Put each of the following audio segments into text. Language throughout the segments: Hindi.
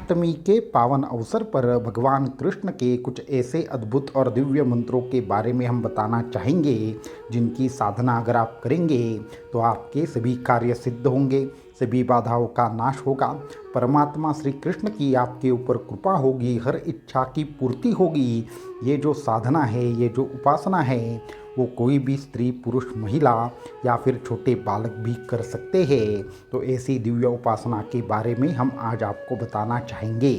जन्माष्टमी के पावन अवसर पर भगवान कृष्ण के कुछ ऐसे अद्भुत और दिव्य मंत्रों के बारे में हम बताना चाहेंगे जिनकी साधना अगर आप करेंगे तो आपके सभी कार्य सिद्ध होंगे, सभी बाधाओं का नाश होगा, परमात्मा श्री कृष्ण की आपके ऊपर कृपा होगी, हर इच्छा की पूर्ति होगी। ये जो साधना है, ये जो उपासना है, वो कोई भी स्त्री, पुरुष, महिला या फिर छोटे बालक भी कर सकते हैं। तो ऐसी दिव्य उपासना के बारे में हम आज आपको बताना चाहेंगे।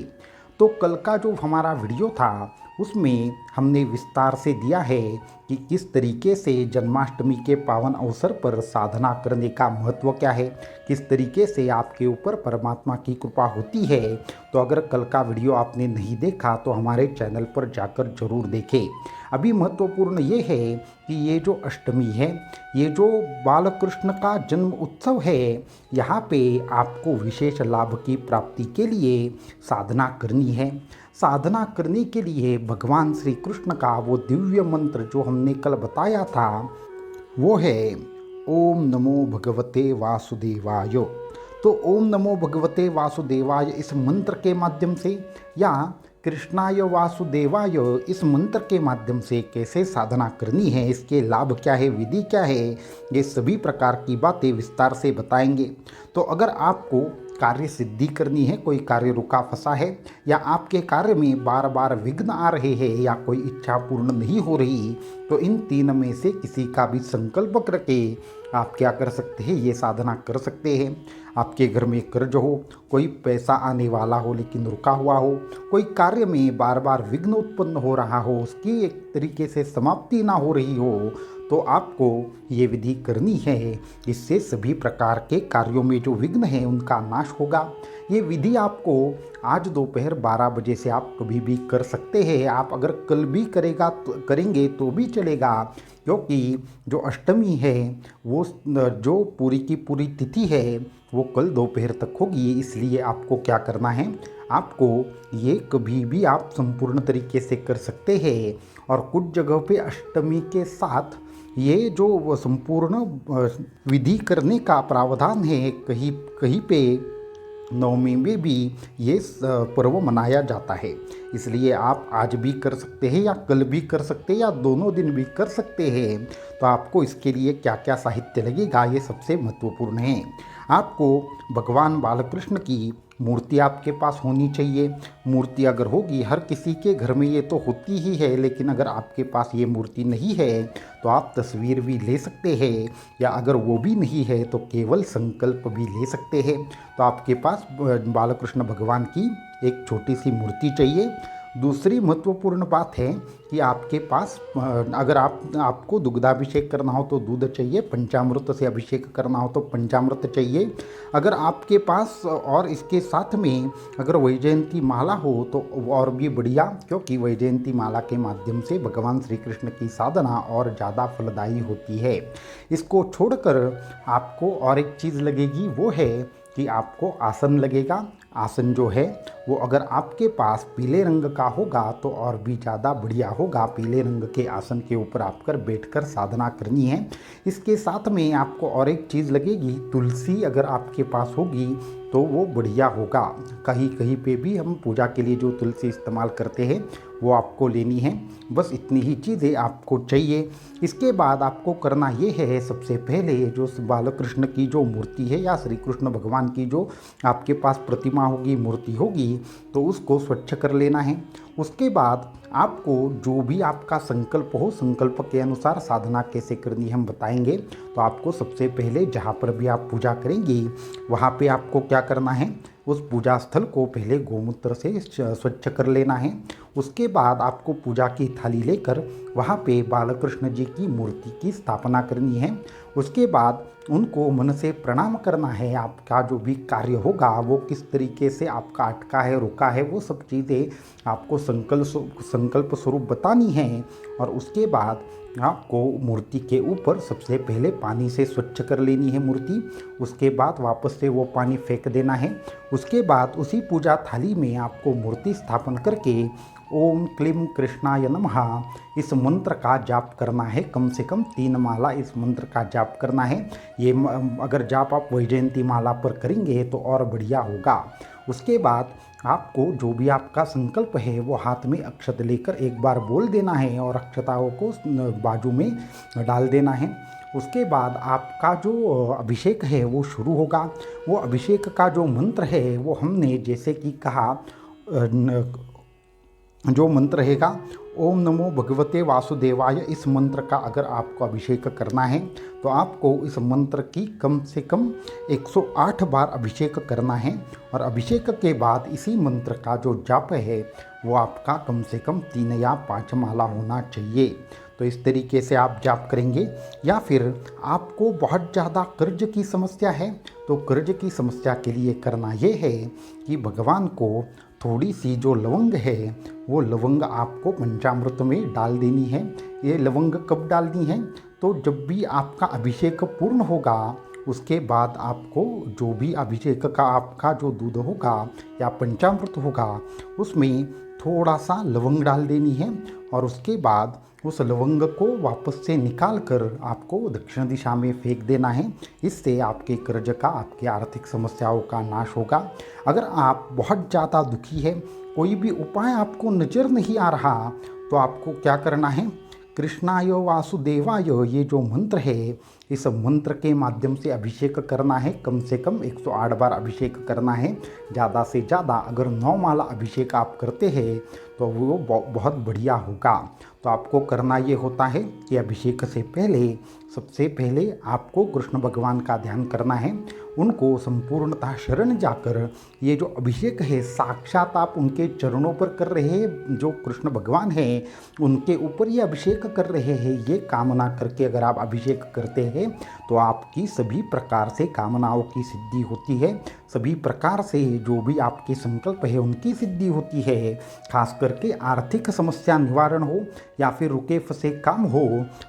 तो कल का जो हमारा वीडियो था उसमें हमने विस्तार से दिया है कि किस तरीके से जन्माष्टमी के पावन अवसर पर साधना करने का महत्व क्या है, किस तरीके से आपके ऊपर परमात्मा की कृपा होती है। तो अगर कल का वीडियो आपने नहीं देखा तो हमारे चैनल पर जाकर जरूर देखें। अभी महत्वपूर्ण ये है कि ये जो अष्टमी है, ये जो बालकृष्ण का जन्म उत्सव है, यहाँ पे आपको विशेष लाभ की प्राप्ति के लिए साधना करनी है। साधना करने के लिए भगवान श्री कृष्ण का वो दिव्य मंत्र जो हमने कल बताया था वो है ओम नमो भगवते वासुदेवाय। तो ओम नमो भगवते वासुदेवाय इस मंत्र के माध्यम से या कृष्णाय वासुदेवाय इस मंत्र के माध्यम से कैसे साधना करनी है, इसके लाभ क्या है, विधि क्या है, ये सभी प्रकार की बातें विस्तार से बताएंगे। तो अगर आपको कार्य सिद्धि करनी है, कोई कार्य रुका फंसा है या आपके कार्य में बार बार विघ्न आ रहे हैं या कोई इच्छा पूर्ण नहीं हो रही, तो इन तीन में से किसी का भी संकल्प करके आप क्या कर सकते हैं, ये साधना कर सकते हैं। आपके घर में कर्ज हो, कोई पैसा आने वाला हो लेकिन रुका हुआ हो, कोई कार्य में बार बार विघ्न उत्पन्न हो रहा हो, उसकी एक तरीके से समाप्ति ना हो रही हो, तो आपको ये विधि करनी है। इससे सभी प्रकार के कार्यों में जो विघ्न है उनका नाश होगा। ये विधि आपको आज दोपहर 12 बजे से आप कभी भी कर सकते हैं। आप अगर कल भी करेंगे तो भी चलेगा, क्योंकि जो अष्टमी है वो जो पूरी की पूरी तिथि है वो कल दोपहर तक होगी। इसलिए आपको क्या करना है, आपको ये कभी भी आप संपूर्ण तरीके से कर सकते हैं। और कुछ जगह पे अष्टमी के साथ ये जो संपूर्ण विधि करने का प्रावधान है, कहीं कहीं पे नवमी में भी ये पर्व मनाया जाता है। इसलिए आप आज भी कर सकते हैं या कल भी कर सकते हैं या दोनों दिन भी कर सकते हैं। तो आपको इसके लिए क्या क्या साहित्य लगेगा, ये सबसे महत्वपूर्ण है। आपको भगवान बालकृष्ण की मूर्ति आपके पास होनी चाहिए। मूर्ति अगर होगी, हर किसी के घर में ये तो होती ही है, लेकिन अगर आपके पास ये मूर्ति नहीं है तो आप तस्वीर भी ले सकते हैं, या अगर वो भी नहीं है तो केवल संकल्प भी ले सकते हैं। तो आपके पास बालकृष्ण भगवान की एक छोटी सी मूर्ति चाहिए। दूसरी महत्वपूर्ण बात है कि आपके पास अगर आपको दुग्धाभिषेक करना हो तो दूध चाहिए, पंचामृत से अभिषेक करना हो तो पंचामृत चाहिए। अगर आपके पास और इसके साथ में अगर वैजयंती माला हो तो और भी बढ़िया, क्योंकि वैजयंती माला के माध्यम से भगवान श्री कृष्ण की साधना और ज़्यादा फलदायी होती है। इसको छोड़कर आपको और एक चीज़ लगेगी, वो है कि आपको आसन लगेगा। आसन जो है वो अगर आपके पास पीले रंग का होगा तो और भी ज़्यादा बढ़िया होगा। पीले रंग के आसन के ऊपर आपकर बैठकर साधना करनी है। इसके साथ में आपको और एक चीज़ लगेगी, तुलसी अगर आपके पास होगी तो वो बढ़िया होगा। कहीं कहीं पे भी हम पूजा के लिए जो तुलसी इस्तेमाल करते हैं वो आपको लेनी है। बस इतनी ही चीज़ें आपको चाहिए। इसके बाद आपको करना ये है, सबसे पहले जो बालकृष्ण की जो मूर्ति है या श्री कृष्ण भगवान की जो आपके पास प्रतिमा होगी, मूर्ति होगी, तो उसको स्वच्छ कर लेना है। उसके बाद आपको जो भी आपका संकल्प हो, संकल्प के अनुसार साधना कैसे करनी हम बताएंगे। तो आपको सबसे पहले जहाँ पर भी आप पूजा करेंगी वहाँ पे आपको क्या करना है, उस पूजा स्थल को पहले गोमूत्र से स्वच्छ कर लेना है। उसके बाद आपको पूजा की थाली लेकर वहाँ पे बालकृष्ण जी की मूर्ति की स्थापना करनी है। उसके बाद उनको मन से प्रणाम करना है। आपका जो भी कार्य होगा वो किस तरीके से आपका अटका है, रुका है, वो सब चीज़ें आपको संकल्प स्वरूप बतानी है। और उसके बाद आपको मूर्ति के ऊपर सबसे पहले पानी से स्वच्छ कर लेनी है मूर्ति। उसके बाद वापस से वो पानी फेंक देना है। उसके बाद उसी पूजा थाली में आपको मूर्ति स्थापन करके ओम क्लीम कृष्णाय नमः इस मंत्र का जाप करना है। कम से कम 3 माला इस मंत्र का जाप करना है। ये अगर जाप आप वैजयंती माला पर करेंगे तो और बढ़िया होगा। उसके बाद आपको जो भी आपका संकल्प है वो हाथ में अक्षत लेकर एक बार बोल देना है और अक्षताओं को बाजू में डाल देना है। उसके बाद आपका जो अभिषेक है वो शुरू होगा। वो अभिषेक का जो मंत्र है वो हमने जैसे कि कहा, जो मंत्र रहेगा ओम नमो भगवते वासुदेवाय, इस मंत्र का अगर आपको अभिषेक करना है तो आपको इस मंत्र की कम से कम 108 बार अभिषेक करना है। और अभिषेक के बाद इसी मंत्र का जो जाप है वो आपका कम से कम 3 या 5 माला होना चाहिए। तो इस तरीके से आप जाप करेंगे। या फिर आपको बहुत ज़्यादा कर्ज की समस्या है तो कर्ज की समस्या के लिए करना ये है कि भगवान को थोड़ी सी जो लवंग है वो लवंग आपको पंचामृत में डाल देनी है। ये लवंग कब डालनी है? तो जब भी आपका अभिषेक पूर्ण होगा उसके बाद आपको जो भी अभिषेक का आपका जो दूध होगा या पंचामृत होगा उसमें थोड़ा सा लवंग डाल देनी है। और उसके बाद उस लवंग को वापस से निकाल कर आपको दक्षिण दिशा में फेंक देना है। इससे आपके कर्ज का, आपकी आर्थिक समस्याओं का नाश होगा। अगर आप बहुत ज़्यादा दुखी है, कोई भी उपाय आपको नज़र नहीं आ रहा, तो आपको क्या करना है? कृष्णाय वासुदेवाय, ये जो मंत्र है इस मंत्र के माध्यम से अभिषेक करना है। कम से कम 108 बार अभिषेक करना है। ज़्यादा से ज़्यादा अगर 9 माला अभिषेक आप करते हैं तो वो बहुत बढ़िया होगा। तो आपको करना ये होता है कि अभिषेक से पहले सबसे पहले आपको कृष्ण भगवान का ध्यान करना है। उनको संपूर्णतः शरण जाकर ये जो अभिषेक है साक्षात आप उनके चरणों पर कर रहे हैं, जो कृष्ण भगवान हैं उनके ऊपर ये अभिषेक कर रहे हैं। ये कामना करके अगर आप अभिषेक करते हैं तो आपकी सभी प्रकार से कामनाओं की सिद्धि होती है। सभी प्रकार से जो भी आपके संकल्प है उनकी सिद्धि होती है। खास करके आर्थिक समस्या निवारण हो या फिर रुके फंसे काम हो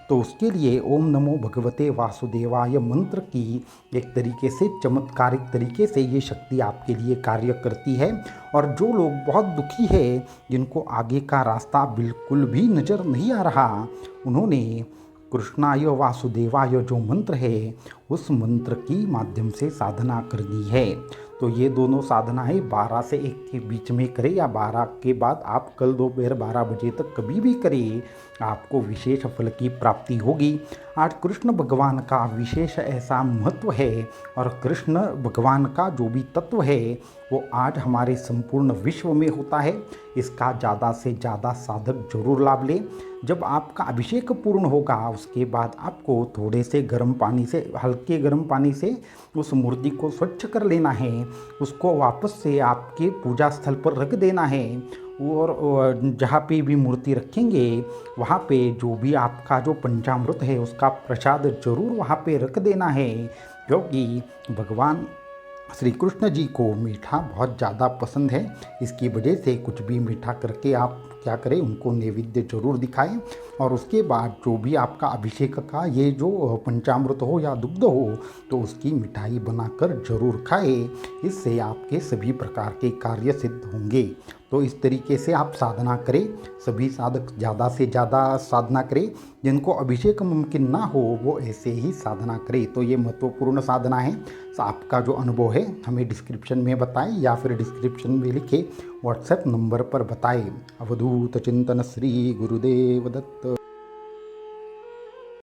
तो उसके लिए ओम नमो भगवते वासुदेवाय मंत्र की एक तरीके से चमत्कारिक तरीके से ये शक्ति आपके लिए कार्य करती है। और जो लोग बहुत दुखी है, जिनको आगे का रास्ता बिल्कुल भी नज़र नहीं आ रहा, उन्होंने कृष्णाय वासुदेवाय जो मंत्र है उस मंत्र की माध्यम से साधना करनी है। तो ये दोनों साधनाएं 12 से 1 के बीच में करें या 12 के बाद आप कल दोपहर 12 बजे तक कभी भी करें, आपको विशेष फल की प्राप्ति होगी। आज कृष्ण भगवान का विशेष ऐसा महत्व है और कृष्ण भगवान का जो भी तत्व है वो आज हमारे संपूर्ण विश्व में होता है। इसका ज़्यादा से ज़्यादा साधक जरूर लाभ लें। जब आपका अभिषेक पूर्ण होगा उसके बाद आपको थोड़े से गर्म पानी से, हल्के गर्म पानी से उस मूर्ति को स्वच्छ कर लेना है। उसको वापस से आपके पूजा स्थल पर रख देना है। और जहाँ पे भी मूर्ति रखेंगे वहाँ पे जो भी आपका जो पंचामृत है उसका प्रसाद जरूर वहाँ पे रख देना है, क्योंकि भगवान श्री कृष्ण जी को मीठा बहुत ज़्यादा पसंद है। इसकी वजह से कुछ भी मीठा करके आप क्या करें, उनको नैवेद्य जरूर दिखाएं। और उसके बाद जो भी आपका अभिषेक का ये जो पंचामृत हो या दुग्ध हो तो उसकी मिठाई बनाकर जरूर खाएं। इससे आपके सभी प्रकार के कार्य सिद्ध होंगे। तो इस तरीके से आप साधना करें। सभी साधक ज़्यादा से ज़्यादा साधना करें। जिनको अभिषेक मुमकिन ना हो वो ऐसे ही साधना करें। तो ये महत्वपूर्ण साधना है। आपका जो अनुभव है हमें डिस्क्रिप्शन में बताएं या फिर डिस्क्रिप्शन में लिखे व्हाट्सएप नंबर पर बताएं। अवधूत चिंतन श्री गुरुदेव दत्त।